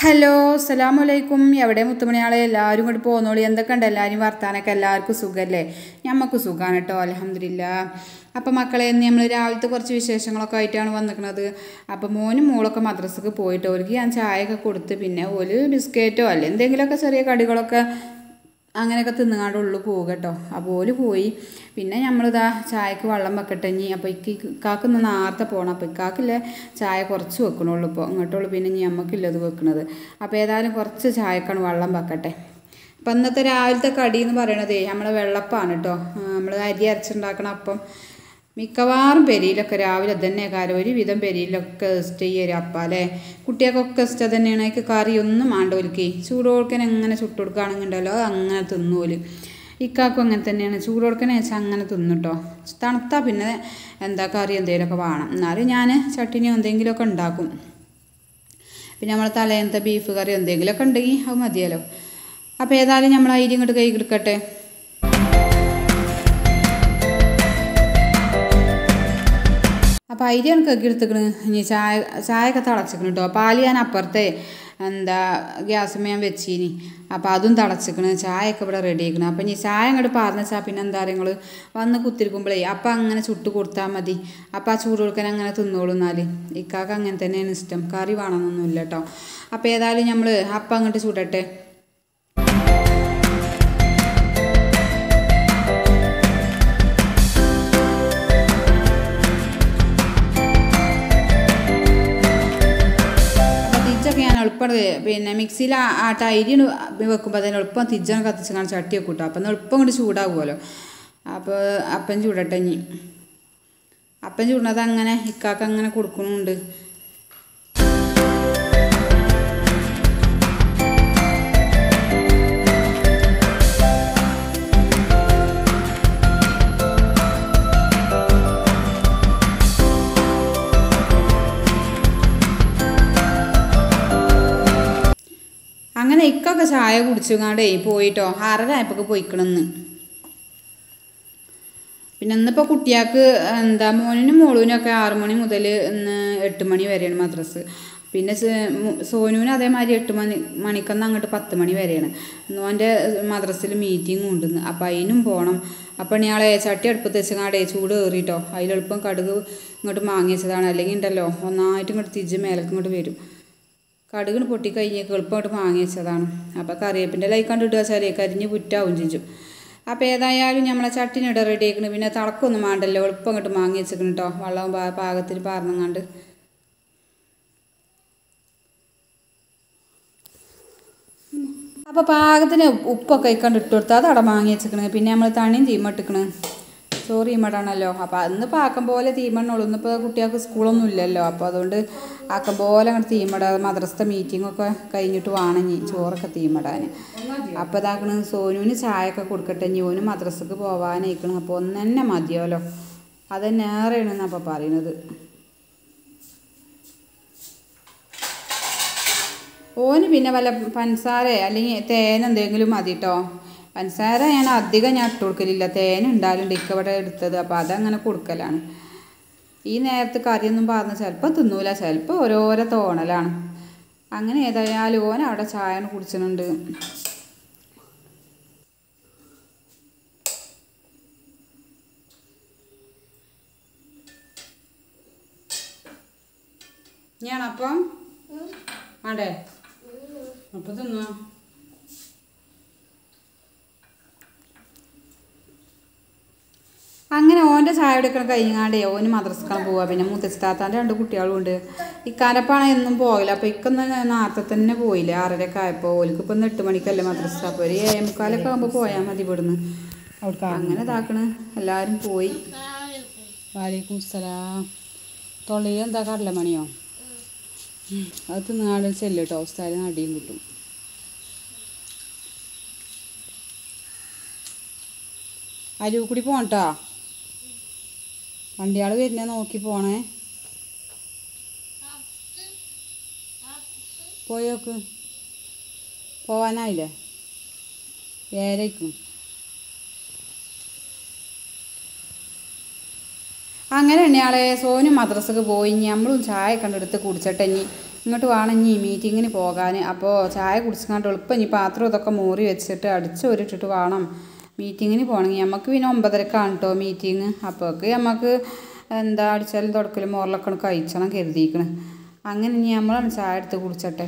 Hello അസ്സലാമലൈക്കും. എവിടെ മുത്തുമണിയാളെ എല്ലാവരും ഇങ്ങോട്ട് പോകുന്നോളി. എന്തൊക്കെയുണ്ട് എല്ലാവരും വർത്താനൊക്കെ? എല്ലാവർക്കും സുഖമല്ലേ? ഞമ്മക്ക് സുഖമാണ് കേട്ടോ, അൽഹംദുലില്ലാ. അപ്പം മക്കളെ, നമ്മൾ രാവിലത്തെ കുറച്ച് വിശേഷങ്ങളൊക്കെ ആയിട്ടാണ് വന്നിരിക്കുന്നത്. അപ്പം മോനും മോളൊക്കെ മദ്രസക്ക് പോയിട്ട് അവർക്ക് ഞാൻ ചായയൊക്കെ കൊടുത്ത് പിന്നെ ഒരു ബിസ്ക്കറ്റോ അല്ലെ എന്തെങ്കിലുമൊക്കെ ചെറിയ കടികളൊക്കെ അങ്ങനെയൊക്കെ തിന്നുകാണ്ട് ഉള്ളു പോകുക കേട്ടോ. അപ്പോൾ ഓല് പോയി. പിന്നെ നമ്മളിതാ ചായക്ക് വെള്ളം വെക്കട്ടെ ഇനി. അപ്പോൾ ഇക്കാക്ക് ഇന്ന് നേരത്തെ പോകണം. അപ്പോൾ ഇക്കാക്കില്ലേ ചായ കുറച്ച് വെക്കണുള്ളൂ ഇപ്പോൾ ഇങ്ങോട്ടുള്ളൂ. പിന്നെ ഇനി നമുക്കില്ലത് വെക്കണത്. അപ്പോൾ ഏതായാലും കുറച്ച് ചായക്കാണ് വെള്ളം വെക്കട്ടെ. അപ്പം ഇന്നത്തെ രാവിലത്തെ കടി എന്ന് പറയണതേ നമ്മളെ വെള്ളപ്പാണ് കേട്ടോ. നമ്മൾ അരി അരച്ചുണ്ടാക്കണം. അപ്പം മിക്കവാറും പെരിയിലൊക്കെ രാവിലെ തന്നെ കാര്യം ഒരുവിധം പെരിയിലൊക്കെ ഇഷ്ടം ഈ ഒരു അപ്പം അല്ലേ. കുട്ടികൾക്കൊക്കെ ഇഷ്ടം തന്നെയാണ്. അതിക്ക് കറിയൊന്നും വേണ്ടോലിക്കേ. ചൂടോടുക്കൻ എങ്ങനെ ചുട്ട് കൊടുക്കുകയാണെന്നുണ്ടല്ലോ അത് അങ്ങനെ തിന്നോല്. ഇക്കാക്കും അങ്ങനെ തന്നെയാണ്. ചൂടോടുക്കനെ വെച്ചാൽ അങ്ങനെ തിന്നിട്ടോ. തണുത്താൽ പിന്നെ എന്താ കറി എന്തെങ്കിലുമൊക്കെ വേണം. എന്നാലും ഞാൻ ചട്ടിനിയോ എന്തെങ്കിലുമൊക്കെ ഉണ്ടാക്കും. പിന്നെ നമ്മൾ തലേന്നത്തെ ബീഫ് കറി എന്തെങ്കിലുമൊക്കെ ഉണ്ടെങ്കിൽ അത് മതിയല്ലോ. അപ്പോൾ ഏതായാലും നമ്മൾ അരി ഇങ്ങോട്ട് കൈ എടുക്കട്ടെ. അപ്പോൾ അരിയാണ് കക്കി എടുത്തിക്കണ്. ഇനി ചായയൊക്കെ തിളച്ചിക്കണം കേട്ടോ. പാല് ഞാൻ അപ്പുറത്തെ ഗ്യാസുമ്മ ഞാൻ വെച്ചിനി. അപ്പോൾ അതും തിളച്ചിക്കണ്. ചായയൊക്കെ ഇവിടെ റെഡി ആക്കണം. അപ്പോൾ ഇനി ചായ അങ്ങോട്ട് പറഞ്ഞാൽ പിന്നെ എന്താ നിങ്ങൾ വന്ന് കുത്തിരിക്കുമ്പോഴേ അപ്പം അങ്ങനെ ചുട്ട് കൊടുത്താൽ മതി. അപ്പം ആ ചൂട് കൊടുക്കാൻ അങ്ങനെ തിന്നോളൂ. എന്നാൽ ഇക്കാക്ക് അങ്ങനെ തന്നെയാണ് ഇഷ്ടം. കറി വേണമെന്നൊന്നുമില്ല കേട്ടോ. അപ്പോൾ ഏതായാലും നമ്മൾ അപ്പം അങ്ങോട്ട് ചൂടട്ടെ. എളുപ്പം പിന്നെ മിക്സിയിൽ ആട്ട അരി വെക്കുമ്പോൾ അതിന് എളുപ്പം തിജ്ജാണ് കത്തിച്ച് കാണാൻ ചട്ടിയൊക്കെ കൂട്ടും. അപ്പം എളുപ്പം കൊണ്ട് ചൂടാകുമല്ലോ. അപ്പോൾ അപ്പം ചൂടട്ടെ ഇനി. അപ്പം ചൂടുന്നത് അങ്ങനെ ഇക്കാക്ക് അങ്ങനെ കൊടുക്കുന്നുണ്ട്. അങ്ങനെ ഇക്കൊക്കെ ചായ കുടിച്ചുകൊണ്ടേ പോയിട്ടോ. 6:30 പോയിക്കണമെന്ന്. പിന്നെ ഇന്നിപ്പോൾ കുട്ടികൾക്ക് മോനിനും മോളൂനൊക്കെ 6 മണി മുതൽ ഇന്ന് 8 മണി വരെയാണ് മദ്രസ്. പിന്നെ സോനുവിന് അതേമാതിരി 8 മണിക്കൊന്ന് അങ്ങോട്ട് 10 മണി വരെയാണ്. ഓൻ്റെ മദ്രസിൽ മീറ്റിംഗ് ഉണ്ടെന്ന്. അപ്പോൾ അതിനും പോകണം. അപ്പോൾ ഇയാളെ ചട്ടി അടുപ്പത്ത് വെച്ചങ്ങാടേ ചൂട് കയറിയിട്ടോ. അതിലെളുപ്പം കടുക് ഇങ്ങോട്ട് മാങ്ങി വെച്ചതാണ്. അല്ലെങ്കിൽ ഉണ്ടല്ലോ ഒന്നായിട്ട് ഇങ്ങോട്ട് തിരിച്ച് മേലേക്ക് ഇങ്ങോട്ട് വരും. കടുകിന് പൊട്ടിക്കഴിഞ്ഞേക്ക് എളുപ്പം ഇങ്ങോട്ട് മാങ്ങി വെച്ചതാണ്. അപ്പോൾ കറിവേപ്പിൻ്റെ ലൈ കണ്ടിട്ട് വെച്ചാലേ കരിഞ്ഞ് പുറ്റാവും ചെയ്യും. അപ്പോൾ ഏതായാലും നമ്മളെ ചട്ടിനിട റെഡി ആക്കണം. പിന്നെ തിളക്കൊന്നും വേണ്ടല്ലോ. എളുപ്പം ഇങ്ങോട്ട് മാങ്ങി വെച്ചിക്കണം കേട്ടോ. വെള്ളം പാകത്തിൽ പാർന്നങ്ങാണ്ട്. അപ്പോൾ പാകത്തിന് ഉപ്പൊക്കെ ഇക്കാണ്ട് ഇട്ട് കൊടുത്താൽ അത് അവിടെ മാങ്ങി വെച്ചിക്കണ്. പിന്നെ നമ്മൾ തണിയും തീമട്ടിക്കണ്. ചോറ് തീമടാണല്ലോ. അപ്പോൾ അന്ന് ആക്കം പോലെ തീമണ്ണുള്ളൂ. ഇന്നിപ്പോൾ കുട്ടികൾക്ക് സ്കൂളൊന്നും ഇല്ലല്ലോ. അപ്പോൾ അതുകൊണ്ട് ആക്കം പോലെ അങ്ങോട്ട് തീമടാതെ മദ്രസത്തെ മീറ്റിങ്ങൊക്കെ കഴിഞ്ഞിട്ട് വേണം ചോറൊക്കെ തീമടാൻ. അപ്പോൾ ഇതാക്കണ് സോനുവിന് ചായയൊക്കെ കൊടുക്കട്ടെ. ഓന് മദ്രസക്ക് പോകാനായിക്കണം. അപ്പോൾ ഒന്ന് തന്നെ മതിയല്ലോ. അതന്നെ ഏറെയാണെന്ന് അപ്പോൾ പറയുന്നത്. ഓന് പിന്നെ വല്ല പഞ്ചസാര അല്ലെങ്കിൽ തേൻ എന്തെങ്കിലും മതി കേട്ടോ. പഞ്ചസാര ഞാൻ അധികം ഇട്ട് കൊടുക്കലില്ല. തേൻ ഉണ്ടാലുണ്ട് ഇവിടെ എടുത്തത്. അപ്പോൾ അതങ്ങനെ കൊടുക്കലാണ്. ഈ നേരത്ത് കറിയൊന്നും പറഞ്ഞ് ചിലപ്പോൾ തിന്നൂല, ചിലപ്പോൾ ഓരോരോ തോന്നലാണ്. അങ്ങനെ ഏതായാലും ഓൻ അവിടെ ചായ കുടിച്ചിട്ടുണ്ട്. ഞാനപ്പം ആണ്ടേ അപ്പം തിന്നോ. അങ്ങനെ ഓൻ്റെ ചായ എടുക്കണം കഴിഞ്ഞാണ്ടേ ഓന് മദ്രസക്കാൻ പോവുക. പിന്നെ മുത്തച്ഛത്താത്താൻ്റെ 2 കുട്ടികളും ഉണ്ട്. ഇക്കാലപ്പാണ് എന്നും പോകില്ല. അപ്പോൾ ഇക്കൊന്ന് നേരത്തെ തന്നെ പോയില്ല. 6:30 ആയപ്പോൾ. ഓലിക്ക് ഇപ്പം 8 മണിക്കല്ലേ മദ്രസ. അപ്പോൾ ഒരു 7:45 ആകുമ്പോൾ പോയാൽ മതി ഇവിടുന്ന്. അങ്ങനെ ഇതാക്കണ്. എല്ലാവരും പോയി. വാലേക്കും സലാം. തൊള്ളിയിൽ എന്താ കടലമണിയോ? അത് തിന്നാട് ചെല്ലും കേട്ടോ. സ്ഥലം അടിയും കിട്ടും. അരുവിക്കൂടി പോകട്ടോ. വണ്ടിയാൾ വരുന്നേ നോക്കി പോണേ. പോയോക്ക്. പോവാനായില്ലേ? ഏരയ്ക്കും. അങ്ങനെ തന്നെയാളെ സോനു മദ്രസക്ക് പോയി. നമ്മളും ചായ കണ്ടെടുത്ത് കുടിച്ചിട്ട് ഇനി ഇങ്ങോട്ട് വേണം ഇനി മീറ്റിങ്ങിന് പോകാൻ. അപ്പോൾ ചായ കുടിച്ചിങ്ങാണ്ട് എളുപ്പം ഇനി പാത്രം ഇതൊക്കെ മൂറി വെച്ചിട്ട് അടിച്ചോരിട്ടിട്ട് വേണം മീറ്റിങ്ങിന് പോകണമെങ്കിൽ. നമുക്ക് പിന്നെ 9:30 കേട്ടോ മീറ്റിങ്. അപ്പോഴേക്ക് നമുക്ക് എന്താ അടിച്ചാലും തുടക്കലും മോറിലൊക്കെ കഴിച്ചണം കരുതിയിരിക്കണം. അങ്ങനെ ഇനി നമ്മളാണ് ചായ എടുത്ത് കുടിച്ചട്ടെ.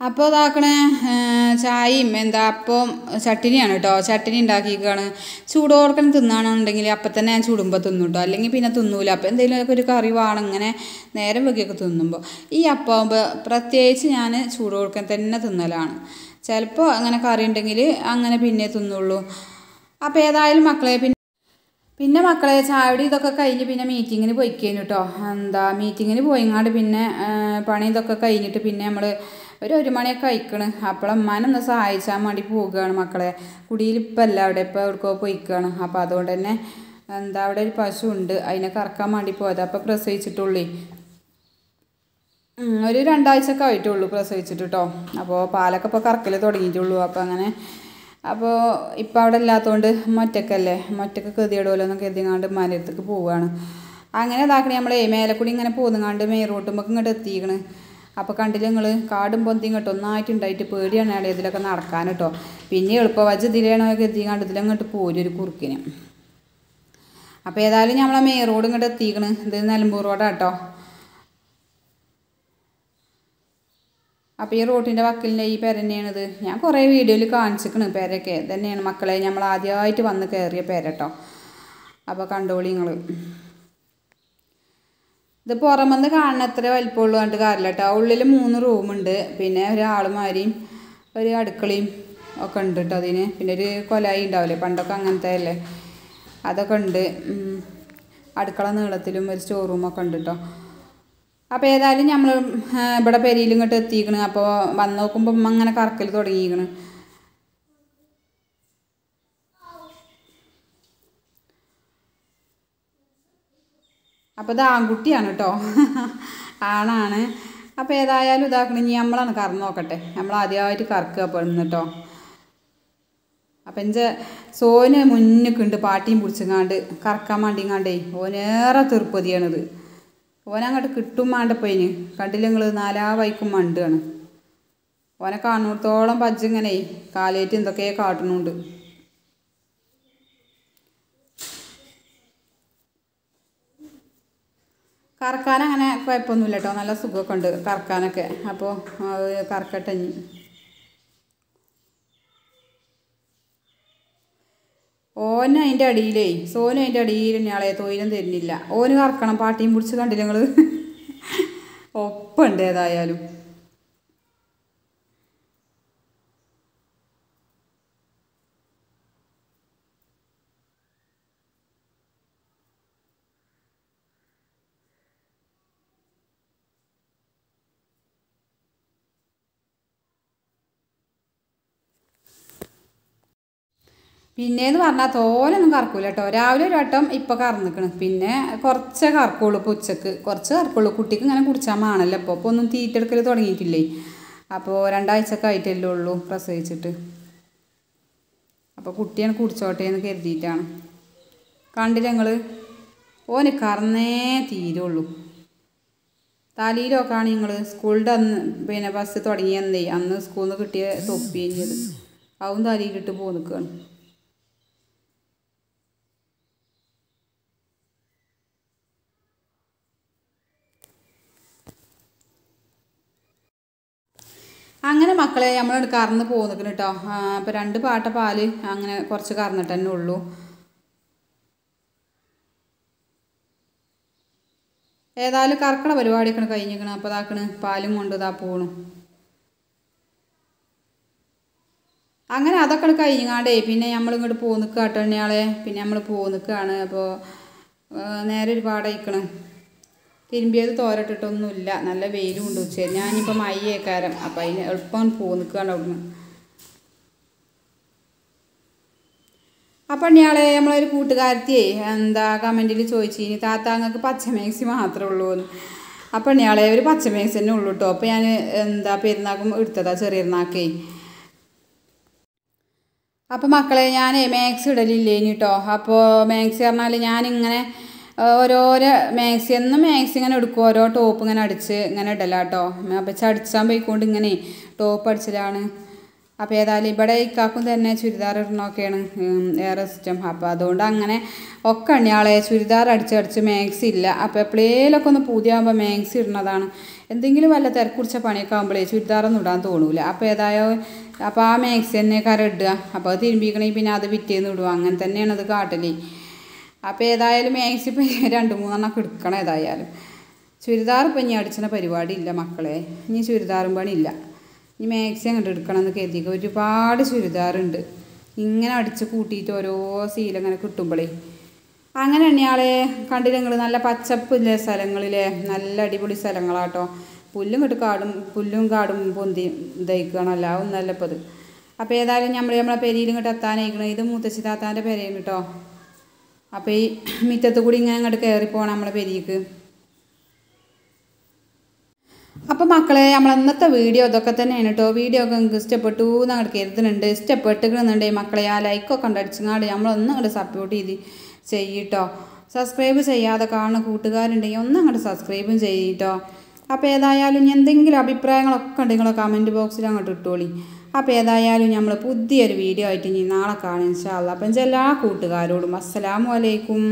അപ്പോൾ ഇതാക്കണേ ചായയും എന്താ അപ്പം ചട്ടിനിയാണ് കേട്ടോ. ചട്ടിനി ഉണ്ടാക്കിയിരിക്കുകയാണ്. ചൂടോർക്കണം തിന്നാണെന്നുണ്ടെങ്കിൽ അപ്പം തന്നെ ഞാൻ ചുടുമ്പോൾ തിന്നും കേട്ടോ, അല്ലെങ്കിൽ പിന്നെ തിന്നൂല. അപ്പോൾ എന്തെങ്കിലുമൊക്കെ ഒരു കറി വേണം ഇങ്ങനെ നേരം വെക്കിയൊക്കെ തിന്നുമ്പോൾ. ഈ അപ്പാകുമ്പോൾ പ്രത്യേകിച്ച് ഞാൻ ചൂടോർക്കാൻ തന്നെ തിന്നലാണ്. ചിലപ്പോൾ അങ്ങനെ കറി ഉണ്ടെങ്കിൽ അങ്ങനെ പിന്നെ തിന്നുള്ളൂ. അപ്പോൾ ഏതായാലും മക്കളെ പിന്നെ മക്കളെ ചായടി ഇതൊക്കെ കഴിഞ്ഞ് പിന്നെ മീറ്റിങ്ങിന് പോയിക്കേനു കേട്ടോ. എന്താ മീറ്റിങ്ങിന് പോയിങ്ങാണ്ട് പിന്നെ പണി ഇതൊക്കെ കഴിഞ്ഞിട്ട് പിന്നെ നമ്മൾ ഒരു 1 മണിയൊക്കെ കഴിക്കണം. അപ്പോൾ അമ്മാനൊന്ന് സഹായിച്ചാൽ വേണ്ടി പോവുകയാണ് മക്കളെ. കുടിയിൽ ഇപ്പം അല്ല, അവിടെ ഇപ്പോൾ എവിടെക്കോ പോയിക്കുകയാണ്. അപ്പോൾ അതുകൊണ്ട് തന്നെ എന്താ അവിടെ ഒരു പശു ഉണ്ട്, അതിനെ കറക്കാൻ വേണ്ടി പോയത്. അപ്പോൾ പ്രസവിച്ചിട്ടുള്ളേ ഒരു 2 ആഴ്ചയൊക്കെ ആയിട്ടുള്ളൂ പ്രസവിച്ചിട്ട് കേട്ടോ. അപ്പോൾ പാലൊക്കെ ഇപ്പോൾ കറക്കൽ തുടങ്ങിയിട്ടുള്ളൂ. അപ്പോൾ അങ്ങനെ അപ്പോൾ ഇപ്പം അവിടെ ഇല്ലാത്തതുകൊണ്ട് മൊറ്റക്കല്ലേ, മൊറ്റക്ക് കെതിയിടുമല്ലോ എന്ന് കരുതിങ്ങാണ്ട് മലയത്തേക്ക് പോവുകയാണ്. അങ്ങനെ ഇതാക്കണേ നമ്മളെ മേലെക്കൂടി ഇങ്ങനെ പോന്നുങ്ങാണ്ട് മെയിൻ റോട്ടുമ്പോൾ ഇങ്ങോട്ട് എത്തിക്കണ്. അപ്പോൾ കണ്ടില്ല നിങ്ങൾ കാടും പൊന്തി ഇങ്ങോട്ട് ഒന്നായിട്ടുണ്ടായിട്ട് പേടിയാണ് അവിടെ ഇതിലൊക്കെ നടക്കാൻ കേട്ടോ. പിന്നെ എളുപ്പം വച്ച് ഇതിലാണോ എത്തിങ്ങാണ്ട് ഇതിലങ്ങോട്ട് പോരും ഒരു കുറുക്കിന്. അപ്പോൾ ഏതായാലും നമ്മളെ മെയിൻ റോഡ് ഇങ്ങോട്ട് എത്തിക്കണ്. ഇത് നിലമ്പൂർ റോഡാണ് കേട്ടോ. അപ്പോൾ ഈ റോട്ടിൻ്റെ വക്കിലിൻ്റെ ഈ പെര തന്നെയാണിത്. ഞാൻ കുറേ വീഡിയോയിൽ കാണിച്ചിരിക്കണ് പെരയൊക്കെ തന്നെയാണ് മക്കളെ. നമ്മൾ ആദ്യമായിട്ട് വന്ന് കയറിയ പെര കേട്ടോ. അപ്പോൾ കണ്ടോളി നിങ്ങൾ. ഇത് പുറമെന്ന് കാണുന്ന അത്ര വലിപ്പമുള്ളൂ കണ്ട് കാര്യമില്ല കേട്ടോ. ഉള്ളിൽ 3 റൂമുണ്ട്, പിന്നെ ഒരാളുമാരിയും ഒരു അടുക്കളയും ഒക്കെ ഉണ്ട് കേട്ടോ അതിന്. പിന്നെ ഒരു കൊലായി ഉണ്ടാവില്ലേ പണ്ടൊക്കെ അങ്ങനത്തെ അല്ലേ, അതൊക്കെ ഉണ്ട്. അടുക്കള നീളത്തിലും ഒരു സ്റ്റോർ റൂമൊക്കെ ഉണ്ട് കേട്ടോ. അപ്പോൾ ഏതായാലും നമ്മൾ ഇവിടെ പെരിയിൽ ഇങ്ങോട്ട് എത്തിക്കണ്. അപ്പോൾ വന്ന് നോക്കുമ്പോൾ അങ്ങനെ കറക്കൽ തുടങ്ങിയിരിക്കണ്. അപ്പോൾ ഇത് ആൺകുട്ടിയാണ് കേട്ടോ, ആണാണ്. അപ്പോൾ ഏതായാലും ഇതാക്കണം ഇനി നമ്മളാണ് കറന്ന് നോക്കട്ടെ. നമ്മൾ ആദ്യമായിട്ട് കറക്കുക പെണ്ണ് കേട്ടോ. അപ്പം എൻ്റെ സോന് മുന്നിക്കുണ്ട് പാട്ടിയും പിടിച്ചങ്ങാണ്ട് കറക്കാൻ വേണ്ടിങ്ങാണ്ടേ. ഓനേറെ തിരുപ്പതിയാണിത്. ഓനങ്ങോട്ട് കിട്ടും വേണ്ടപ്പോയിന്. കണ്ടില്ല നിങ്ങൾ 4 വൈക്കും മണ്ടാണ്. ഓനെ കാണുന്നിടത്തോളം പജ്ജിങ്ങനെ കാലേറ്റ് എന്തൊക്കെ കാട്ടുന്നുണ്ട്. കറക്കാനങ്ങനെ കുഴപ്പമൊന്നുമില്ല കേട്ടോ, നല്ല സുഖമൊക്കെ ഉണ്ട് കറക്കാനൊക്കെ. അപ്പോൾ കറക്കട്ടെ ഇനി. ഓന് അതിൻ്റെ അടിയിലേ സോന് അതിൻ്റെ അടിയിൽ ഇയാളെ തൊയിലും തരുന്നില്ല. ഓന് കറക്കണം പാട്ടിയും പിടിച്ച് കണ്ടില്ല നിങ്ങൾ. ഒപ്പുണ്ട് ഏതായാലും. പിന്നേന്ന് പറഞ്ഞാൽ തോലൊന്നും കറക്കൂല കേട്ടോ. രാവിലെ ഒരു വട്ടം ഇപ്പോൾ കറന്നിക്കണ്. പിന്നെ കുറച്ചേ കറക്കുള്ളൂ, ഇപ്പോൾ ഉച്ചക്ക് കുറച്ച് കറക്കുള്ളൂ. കുട്ടിക്ക് ഇങ്ങനെ കുടിച്ചാൽ മാണല്ലോ. ഇപ്പോൾ ഒന്നും തീറ്റെടുക്കൽ തുടങ്ങിയിട്ടില്ലേ. അപ്പോൾ 2 ആഴ്ചയൊക്കെ ആയിട്ടല്ലേ ഉള്ളൂ പ്രസവിച്ചിട്ട്. അപ്പോൾ കുട്ടിയാണ് കുടിച്ചോട്ടെ എന്ന് കരുതിയിട്ടാണ്. കണ്ടില്ല നിങ്ങൾ, ഓന് കറന്നേ തീരുള്ളൂ. തലയിലൊക്കെയാണ് നിങ്ങൾ സ്കൂളിൻ്റെ അന്ന് പിന്നെ ബസ് തുടങ്ങിയെന്നേ അന്ന് സ്കൂളിൽ നിന്ന് കിട്ടിയ തൊപ്പി കഴിഞ്ഞത് അതും തലയിലിട്ട് പോന്നിക്കുകയാണ്. അങ്ങനെ മക്കളെ നമ്മൾ കറന്ന് പോന്നിക്കണം കേട്ടോ. അപ്പോൾ 2 പാട്ട പാല് അങ്ങനെ കുറച്ച് കറന്നിട്ട് തന്നെ ഉള്ളൂ. ഏതായാലും കറക്കണ പരിപാടിയൊക്കെ കഴിഞ്ഞിരിക്കണം. അപ്പോൾ ഇതാക്കണ് പാലും കൊണ്ട് ഇതാ പോകണം. അങ്ങനെ അതൊക്കെ കഴിഞ്ഞാണ്ടേ പിന്നെ നമ്മളിങ്ങോട്ട് പോന്നിക്കുക കേട്ടോ എണ്ണയാളെ. പിന്നെ നമ്മൾ പോന്നിക്കുകയാണ്. അപ്പോൾ നേരെ ഒരുപാട് അയക്കണം. തിരുമ്പിയത് തോരട്ടിട്ടൊന്നുമില്ല, നല്ല വെയിലും ഉണ്ട് ഉച്ച. ഞാനിപ്പോൾ മയ്യേക്കാരം. അപ്പം അതിന് എളുപ്പം പോന്നിക്കുകയാണ് അവിടുന്ന്. അപ്പം ഞാളെ നമ്മളൊരു കൂട്ടുകാരത്തിയേ എന്താ കമൻറ്റിൽ ചോദിച്ചിനി താത്താങ്ങൾക്ക് പച്ച മാക്സി മാത്രമേ ഉള്ളൂ എന്ന്. അപ്പം ഞാളെ ഒരു പച്ച മാക്സി തന്നെ ഉള്ളൂ കേട്ടോ. അപ്പോൾ ഞാൻ എന്താ പെരുന്നാക്കും എടുത്തതാ, ചെറിയ പെരുന്നാക്കേ. അപ്പോൾ മക്കളെ ഞാൻ മാക്സി ഇടലില്ലേനി കേട്ടോ. അപ്പോൾ മാക്സി പറഞ്ഞാൽ ഞാനിങ്ങനെ ഓരോരോ മാക്സി എന്നും മാക്സി ഇങ്ങനെ എടുക്കും, ഓരോ ടോപ്പ് ഇങ്ങനെ അടിച്ച് ഇങ്ങനെ ഇടലാട്ടോ. അപ്പോൾ ചടിച്ചാൻ പോയിക്കൊണ്ട് ഇങ്ങനെ ടോപ്പ് അടിച്ചലാണ്. അപ്പോൾ ഏതായാലും ഇവിടെ ഇക്കാക്കും തന്നെ ചുരിദാർ ഇടണമൊക്കെയാണ് ഏറെ ഇഷ്ടം. അപ്പോൾ അതുകൊണ്ട് അങ്ങനെ ഒക്കെ അണിയാളെ ചുരിദാർ അടിച്ചടിച്ച് മാക്സി ഇല്ല. അപ്പോൾ എപ്പോഴേലൊക്കെ ഒന്ന് പൂതിയാകുമ്പോൾ മാക്സി ഇടുന്നതാണ്. എന്തെങ്കിലും വല്ല തിരക്കുടിച്ച പണിയൊക്കെ ആകുമ്പോഴേ ചുരിദാറൊന്നും ഇടാൻ തോന്നൂല. അപ്പോൾ ഏതായാലും അപ്പോൾ ആ മാക്സി തന്നെ ഇടുക. അപ്പോൾ അത് തിരുമ്പിക്കണമെങ്കിൽ പിന്നെ അത് പിറ്റേന്ന് ഇടുക. അങ്ങനെ തന്നെയാണ് അത് കാട്ടല്. അപ്പോൾ ഏതായാലും മാക്സി ഇപ്പം 2-3 എടുക്കണം. ഏതായാലും ചുരിദാർ ഇപ്പം ഇനി അടിച്ചുന്ന പരിപാടി ഇല്ല മക്കളെ. ഇനി ചുരിദാറും പണിയില്ല. ഇനി മാക്സി അങ്ങോട്ട് എടുക്കണം എന്ന് കരുതിക്കുക. ഒരുപാട് ചുരിദാറുണ്ട് ഇങ്ങനെ അടിച്ച് കൂട്ടിയിട്ട് ഓരോ സീലങ്ങനെ കിട്ടുമ്പോഴേ. അങ്ങനെ തന്നെയാളെ കണ്ടില്ല നിങ്ങൾ, നല്ല പച്ചപ്പില്ലേ സ്ഥലങ്ങളിലെ നല്ല അടിപൊളി സ്ഥലങ്ങളാട്ടോ. പുല്ലും കാടും പൊന്തി ഇതായിക്കുകയാണല്ലോ, ഒന്നല്ല ഇപ്പോൾ അത്. അപ്പോൾ ഏതായാലും നമ്മളെ പെരയിൽ ഇങ്ങോട്ട് എത്താനായിക്കണം. ഇത് മൂത്തശ്ശി താത്താൻ്റെ പെരയാണ് കേട്ടോ. അപ്പോൾ ഈ മുറ്റത്ത് കൂടി ഇങ്ങനെ അങ്ങോട്ട് കയറിപ്പോകണം നമ്മളെ പെരയ്ക്ക്. അപ്പോൾ മക്കളെ നമ്മൾ ഇന്നത്തെ വീഡിയോ ഇതൊക്കെ തന്നെയാണ് കേട്ടോ. വീഡിയോ ഒക്കെ നിങ്ങൾക്ക് ഇഷ്ടപ്പെട്ടു എന്ന് അങ്ങോട്ട് കരുതുന്നുണ്ട്. ഇഷ്ടപ്പെട്ടിട്ടുണ്ടെങ്കിൽ മക്കളെ ആ ലൈക്കൊക്കെ ഉണ്ടടിച്ചങ്ങാണ്ട് നമ്മളൊന്നും അങ്ങോട്ട് സപ്പോർട്ട് ചെയ്യട്ടോ. സബ്സ്ക്രൈബ് ചെയ്യാതെ കാണുന്ന കൂട്ടുകാരുണ്ടെങ്കിൽ ഒന്നും അങ്ങോട്ട് സബ്സ്ക്രൈബും ചെയ്യട്ടോ. അപ്പോൾ ഏതായാലും എന്തെങ്കിലും അഭിപ്രായങ്ങളൊക്കെ ഉണ്ടെങ്കിൽ കമൻറ്റ് ബോക്സിൽ അങ്ങോട്ട് ഇട്ടോളി. അപ്പോൾ ഏതായാലും നമ്മൾ പുതിയൊരു വീഡിയോ ആയിട്ട് ഇനി നാളെ കാണാം ഇൻഷാ അല്ലാഹ്. അപ്പം എല്ലാ കൂട്ടുകാരോടും അസ്സലാമു അലൈക്കും.